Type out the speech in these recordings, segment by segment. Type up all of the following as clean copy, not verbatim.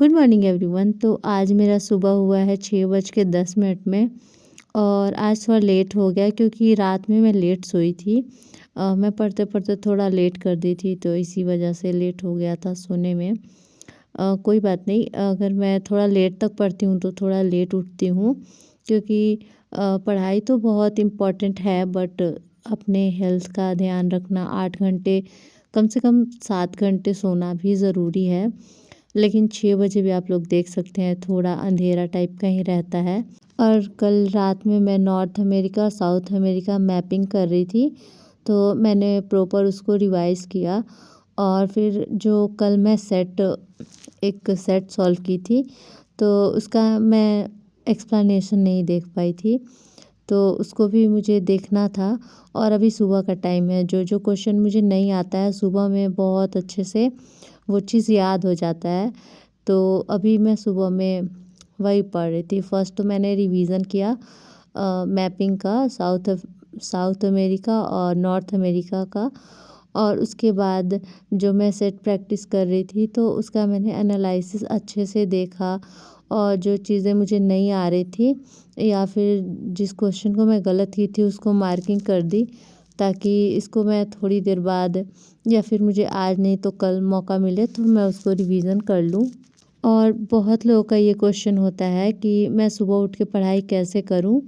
Good morning everyone. तो आज मेरा सुबह हुआ है 6:10 में। और आज थोड़ा लेट हो गया क्योंकि रात में मैं लेट सोई थी। मैं पढ़ते पढ़ते थोड़ा लेट कर दी थी, तो इसी वजह से लेट हो गया था सोने में। कोई बात नहीं, अगर मैं थोड़ा लेट तक पढ़ती हूँ तो थोड़ा लेट उठती हूँ, क्योंकि पढ़ाई तो बहुत इम्पोर्टेंट है, बट अपने हेल्थ का ध्यान रखना, 8 घंटे कम से कम 7 घंटे सोना भी ज़रूरी है। लेकिन 6 बजे भी आप लोग देख सकते हैं थोड़ा अंधेरा टाइप का ही रहता है। और कल रात में मैं north America south America mapping कर रही थी, तो मैंने प्रॉपर उसको रिवाइज़ किया। और फिर जो कल मैं एक सेट सॉल्व की थी, तो उसका मैं एक्सप्लेनेशन नहीं देख पाई थी, तो उसको भी मुझे देखना था। और अभी सुबह का टाइम है, जो जो क्वेश्चन मुझे नहीं आता है सुबह में बहुत अच्छे से वो चीज़ याद हो जाता है। तो अभी मैं सुबह में वही पढ़ रही थी। फर्स्ट तो मैंने रिवीज़न किया मैपिंग का, साउथ अमेरिका और नॉर्थ अमेरिका का। और उसके बाद जो मैं सेट प्रैक्टिस कर रही थी, तो उसका मैंने एनालिसिस अच्छे से देखा। और जो चीज़ें मुझे नहीं आ रही थी या फिर जिस क्वेश्चन को मैं गलत की थी उसको मार्किंग कर दी, ताकि इसको मैं थोड़ी देर बाद या फिर मुझे आज नहीं तो कल मौका मिले तो मैं उसको रिवीज़न कर लूँ। और बहुत लोगों का ये क्वेश्चन होता है कि मैं सुबह उठ के पढ़ाई कैसे करूँ।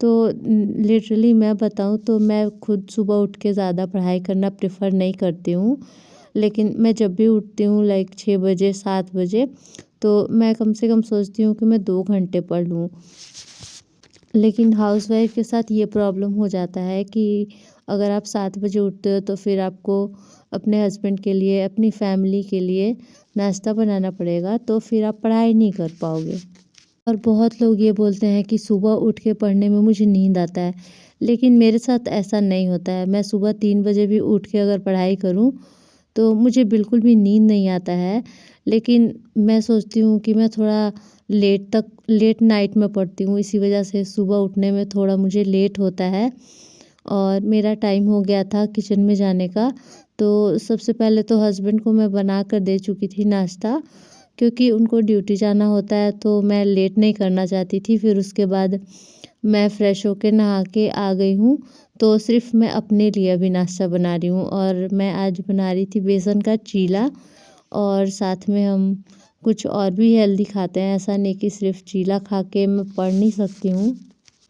तो लिटरली मैं बताऊँ तो मैं खुद सुबह उठ के ज़्यादा पढ़ाई करना प्रेफर नहीं करती हूँ। लेकिन मैं जब भी उठती हूँ लाइक 6 बजे 7 बजे, तो मैं कम से कम सोचती हूँ कि मैं 2 घंटे पढ़ लूँ। लेकिन हाउसवाइफ के साथ ये प्रॉब्लम हो जाता है कि अगर आप 7 बजे उठते हो तो फिर आपको अपने हस्बैंड के लिए, अपनी फैमिली के लिए नाश्ता बनाना पड़ेगा, तो फिर आप पढ़ाई नहीं कर पाओगे। और बहुत लोग ये बोलते हैं कि सुबह उठ के पढ़ने में मुझे नींद आता है, लेकिन मेरे साथ ऐसा नहीं होता है। मैं सुबह 3 बजे भी उठ के अगर पढ़ाई करूँ तो मुझे बिल्कुल भी नींद नहीं आता है। लेकिन मैं सोचती हूँ कि मैं थोड़ा लेट नाइट में पढ़ती हूँ, इसी वजह से सुबह उठने में थोड़ा मुझे लेट होता है। और मेरा टाइम हो गया था किचन में जाने का, तो सबसे पहले तो हस्बैंड को मैं बना कर दे चुकी थी नाश्ता, क्योंकि उनको ड्यूटी जाना होता है, तो मैं लेट नहीं करना चाहती थी। फिर उसके बाद मैं फ़्रेश होके नहा के आ गई हूँ, तो सिर्फ़ मैं अपने लिए अभी नाश्ता बना रही हूँ। और मैं आज बना रही थी बेसन का चीला, और साथ में हम कुछ और भी हेल्दी खाते हैं, ऐसा नहीं कि सिर्फ़ चीला खा के मैं पढ़ नहीं सकती हूँ।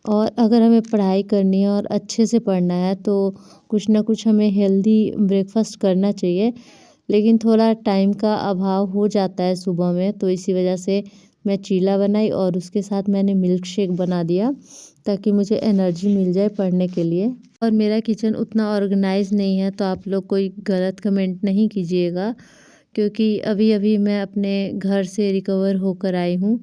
और अगर हमें पढ़ाई करनी है और अच्छे से पढ़ना है, तो कुछ ना कुछ हमें हेल्दी ब्रेकफ़ास्ट करना चाहिए। लेकिन थोड़ा टाइम का अभाव हो जाता है सुबह में, तो इसी वजह से मैं चीला बनाई और उसके साथ मैंने मिल्क शेक बना दिया, ताकि मुझे एनर्जी मिल जाए पढ़ने के लिए। और मेरा किचन उतना ऑर्गेनाइज़ नहीं है, तो आप लोग कोई गलत कमेंट नहीं कीजिएगा, क्योंकि अभी-अभी मैं अपने घर से रिकवर होकर आई हूँ।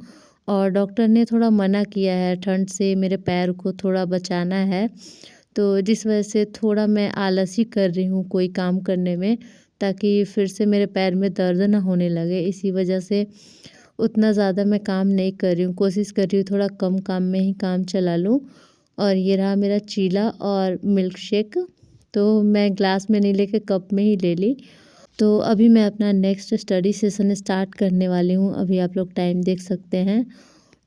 और डॉक्टर ने थोड़ा मना किया है, ठंड से मेरे पैर को थोड़ा बचाना है, तो जिस वजह से थोड़ा मैं आलसी कर रही हूँ कोई काम करने में, ताकि फिर से मेरे पैर में दर्द ना होने लगे। इसी वजह से उतना ज़्यादा मैं काम नहीं कर रही हूँ, कोशिश कर रही हूँ थोड़ा कम काम में ही काम चला लूँ। और ये रहा मेरा चीला और मिल्क शेक, तो मैं ग्लास में नहीं लेके कप में ही ले ली। तो अभी मैं अपना नेक्स्ट स्टडी सेशन स्टार्ट करने वाली हूँ। अभी आप लोग टाइम देख सकते हैं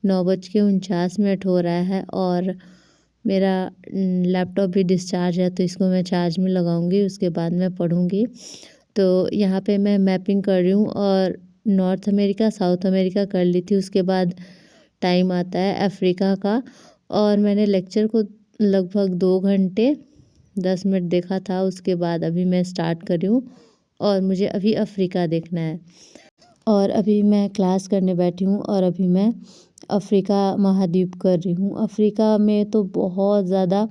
9:49 हो रहा है, और मेरा लैपटॉप भी डिस्चार्ज है, तो इसको मैं चार्ज में लगाऊंगी, उसके बाद मैं पढ़ूंगी। तो यहाँ पे मैं मैपिंग कर रही हूँ, और नॉर्थ अमेरिका साउथ अमेरिका कर ली थी। उसके बाद टाइम आता है अफ्रीका का, और मैंने लेक्चर को लगभग 2 घंटे 10 मिनट देखा था। उसके बाद अभी मैं स्टार्ट कर रही हूँ, और मुझे अभी अफ्रीका देखना है। और अभी मैं क्लास करने बैठी हूँ, और अभी मैं अफ्रीका महाद्वीप कर रही हूँ। अफ्रीका में तो बहुत ज़्यादा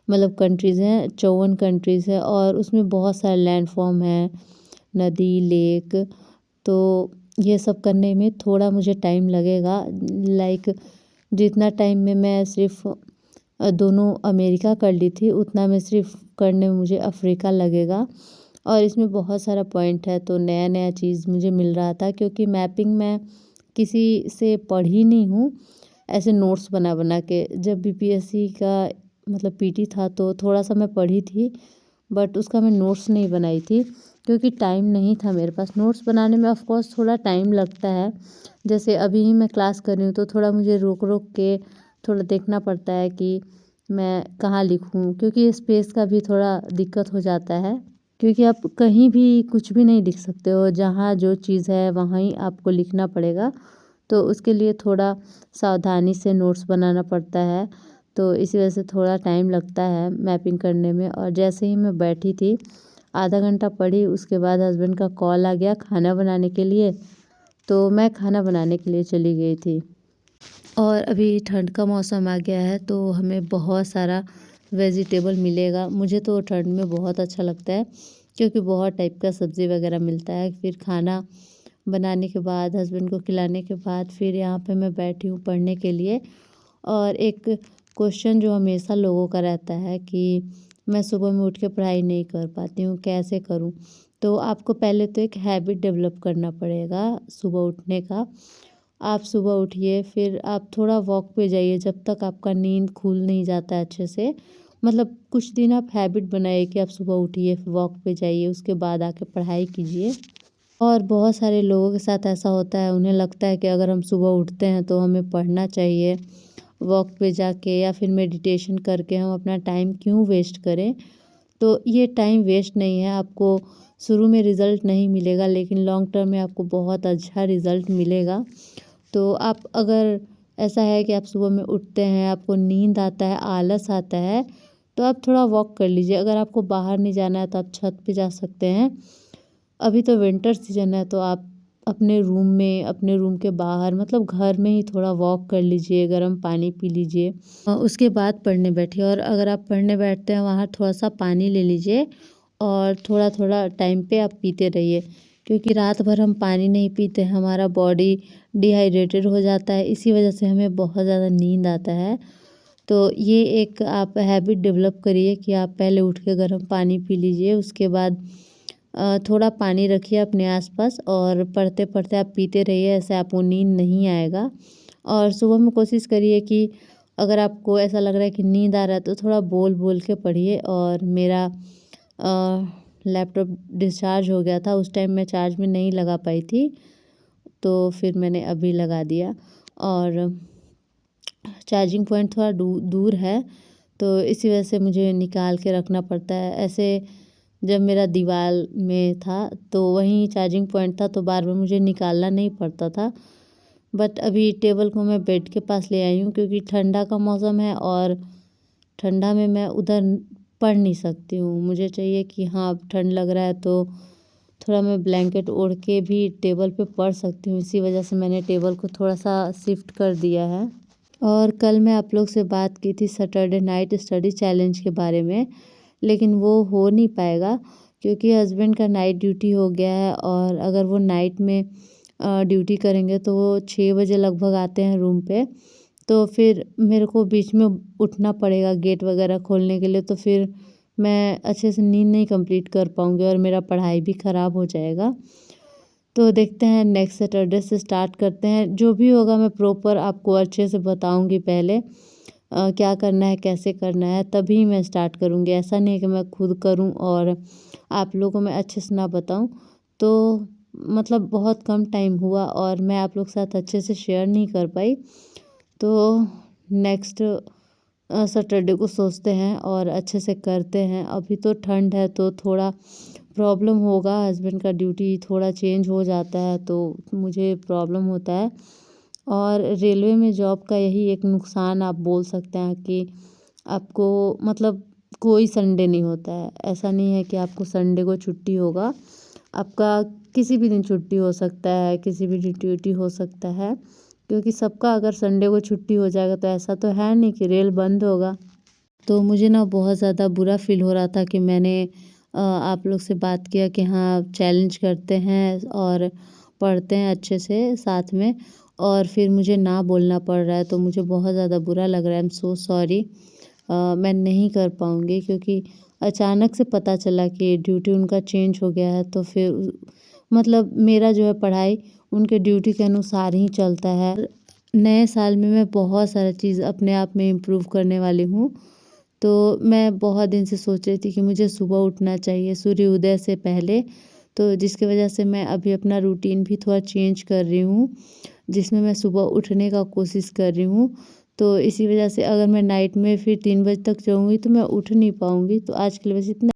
मतलब कंट्रीज़ हैं, 54 कंट्रीज़ है, और उसमें बहुत सारे लैंड फॉर्म हैं, नदी, लेक। तो ये सब करने में थोड़ा मुझे टाइम लगेगा। लाइक जितना टाइम में मैं सिर्फ दोनों अमेरिका कर ली थी, उतना मैं सिर्फ करने में मुझे अफ्रीका लगेगा। और इसमें बहुत सारा पॉइंट है, तो नया नया चीज़ मुझे मिल रहा था, क्योंकि मैपिंग मैं किसी से पढ़ी नहीं हूँ, ऐसे नोट्स बना बना के। जब बीपीएससी का मतलब पीटी था, तो थोड़ा सा मैं पढ़ी थी, बट उसका मैं नोट्स नहीं बनाई थी। क्योंकि टाइम नहीं था मेरे पास। नोट्स बनाने में ऑफ़ कोर्स थोड़ा टाइम लगता है। जैसे अभी ही मैं क्लास कर रही हूँ तो थोड़ा मुझे रोक-रोक के थोड़ा देखना पड़ता है कि मैं कहाँ लिखूँ, क्योंकि स्पेस का भी थोड़ा दिक्कत हो जाता है। क्योंकि आप कहीं भी कुछ भी नहीं लिख सकते हो, जहाँ जो चीज़ है वहाँ ही आपको लिखना पड़ेगा। तो उसके लिए थोड़ा सावधानी से नोट्स बनाना पड़ता है। तो इसी वजह से थोड़ा टाइम लगता है मैपिंग करने में। और जैसे ही मैं बैठी थी, आधा घंटा पढ़ी, उसके बाद हस्बैंड का कॉल आ गया खाना बनाने के लिए, तो मैं खाना बनाने के लिए चली गई थी। और अभी ठंड का मौसम आ गया है तो हमें बहुत सारा वेजिटेबल मिलेगा। मुझे तो ठंड में बहुत अच्छा लगता है, क्योंकि बहुत टाइप का सब्ज़ी वगैरह मिलता है। फिर खाना बनाने के बाद, हस्बैंड को खिलाने के बाद, फिर यहाँ पे मैं बैठी हूँ पढ़ने के लिए। और एक क्वेश्चन जो हमेशा लोगों का रहता है कि मैं सुबह में उठ के पढ़ाई नहीं कर पाती हूँ, कैसे करूँ? तो आपको पहले तो एक हैबिट डेवलप करना पड़ेगा सुबह उठने का। आप सुबह उठिए, फिर आप थोड़ा वॉक पे जाइए जब तक आपका नींद खुल नहीं जाता है अच्छे से। मतलब कुछ दिन आप हैबिट बनाइए कि आप सुबह उठिए, फिर वॉक पे जाइए, उसके बाद आके पढ़ाई कीजिए। और बहुत सारे लोगों के साथ ऐसा होता है, उन्हें लगता है कि अगर हम सुबह उठते हैं तो हमें पढ़ना चाहिए। वॉक पे जाके या फिर मेडिटेशन करके हम अपना टाइम क्यों वेस्ट करें? तो ये टाइम वेस्ट नहीं है। आपको शुरू में रिज़ल्ट नहीं मिलेगा, लेकिन लॉन्ग टर्म में आपको बहुत अच्छा रिज़ल्ट मिलेगा। तो आप अगर ऐसा है कि आप सुबह में उठते हैं, आपको नींद आता है, आलस आता है, तो आप थोड़ा वॉक कर लीजिए। अगर आपको बाहर नहीं जाना है तो आप छत पे जा सकते हैं। अभी तो विंटर सीज़न है तो आप अपने रूम में, अपने रूम के बाहर, मतलब घर में ही थोड़ा वॉक कर लीजिए, गर्म पानी पी लीजिए। उसके बाद पढ़ने बैठिए। और अगर आप पढ़ने बैठते हैं वहाँ थोड़ा-सा पानी ले लीजिए और थोड़ा-थोड़ा टाइम पे आप पीते रहिए। क्योंकि रात भर हम पानी नहीं पीते, हमारा बॉडी डिहाइड्रेटेड हो जाता है, इसी वजह से हमें बहुत ज़्यादा नींद आता है। तो ये एक आप हैबिट डेवलप करिए कि आप पहले उठ के गर्म पानी पी लीजिए, उसके बाद थोड़ा पानी रखिए अपने आसपास और पढ़ते-पढ़ते आप पीते रहिए, ऐसे आपको नींद नहीं आएगा। और सुबह में कोशिश करिए कि अगर आपको ऐसा लग रहा है कि नींद आ रहा है तो थोड़ा बोल-बोल के पढ़िए। और मेरा लैपटॉप डिस्चार्ज हो गया था, उस टाइम मैं चार्ज में नहीं लगा पाई थी, तो फिर मैंने अभी लगा दिया। और चार्जिंग पॉइंट थोड़ा दूर है, तो इसी वजह से मुझे निकाल के रखना पड़ता है। ऐसे जब मेरा दीवार में था तो वहीं चार्जिंग पॉइंट था, तो बार-बार मुझे निकालना नहीं पड़ता था। बट अभी टेबल को मैं बेड के पास ले आई हूँ, क्योंकि ठंडा का मौसम है और ठंडा में मैं उधर पढ़ नहीं सकती हूँ। मुझे चाहिए कि हाँ, ठंड लग रहा है तो थोड़ा मैं ब्लैंकेट ओढ़ के भी टेबल पे पढ़ सकती हूँ। इसी वजह से मैंने टेबल को थोड़ा-सा शिफ्ट कर दिया है। और कल मैं आप लोग से बात की थी सैटरडे नाइट स्टडी चैलेंज के बारे में, लेकिन वो हो नहीं पाएगा क्योंकि हस्बैंड का नाइट ड्यूटी हो गया है। और अगर वो नाइट में ड्यूटी करेंगे तो वो 6 बजे लगभग आते हैं रूम पे, तो फिर मेरे को बीच में उठना पड़ेगा गेट वगैरह खोलने के लिए, तो फिर मैं अच्छे से नींद नहीं कंप्लीट कर पाऊँगी और मेरा पढ़ाई भी ख़राब हो जाएगा। तो देखते हैं नेक्स्ट सैटरडे से स्टार्ट करते हैं। जो भी होगा मैं प्रॉपर आपको अच्छे से बताऊँगी पहले क्या करना है, कैसे करना है, तभी मैं स्टार्ट करूँगी। ऐसा नहीं है कि मैं खुद करूँ और आप लोगों को मैं अच्छे से ना बताऊँ। तो मतलब बहुत कम टाइम हुआ और मैं आप लोग के साथ अच्छे से शेयर नहीं कर पाई। तो नेक्स्ट सैटरडे को सोचते हैं और अच्छे से करते हैं। अभी तो ठंड है तो थोड़ा प्रॉब्लम होगा, हस्बैंड का ड्यूटी थोड़ा चेंज हो जाता है तो मुझे प्रॉब्लम होता है। और रेलवे में जॉब का यही एक नुकसान आप बोल सकते हैं कि आपको मतलब कोई संडे नहीं होता है। ऐसा नहीं है कि आपको संडे को छुट्टी होगा, आपका किसी भी दिन छुट्टी हो सकता है, किसी भी दिन ड्यूटी हो सकता है। क्योंकि सबका अगर संडे को छुट्टी हो जाएगा तो ऐसा तो है नहीं कि रेल बंद होगा। तो मुझे ना बहुत ज़्यादा बुरा फ़ील हो रहा था कि मैंने आप लोग से बात किया कि हाँ, चैलेंज करते हैं और पढ़ते हैं अच्छे से साथ में, और फिर मुझे ना बोलना पड़ रहा है, तो मुझे बहुत ज़्यादा बुरा लग रहा है। I am so sorry. मैं नहीं कर पाऊँगी क्योंकि अचानक से पता चला कि ड्यूटी उनका चेंज हो गया है, तो फिर मतलब मेरा जो है पढ़ाई उनके ड्यूटी के अनुसार ही चलता है। नए साल में मैं बहुत सारा चीज़ अपने आप में इम्प्रूव करने वाली हूँ। तो मैं बहुत दिन से सोच रही थी कि मुझे सुबह उठना चाहिए सूर्योदय से पहले। तो जिसकी वजह से मैं अभी अपना रूटीन भी थोड़ा चेंज कर रही हूँ, जिसमें मैं सुबह उठने का कोशिश कर रही हूँ। तो इसी वजह से अगर मैं नाइट में फिर 3 बजे तक सोऊंगी तो मैं उठ नहीं पाऊँगी। तो आज के लिए बस इतना।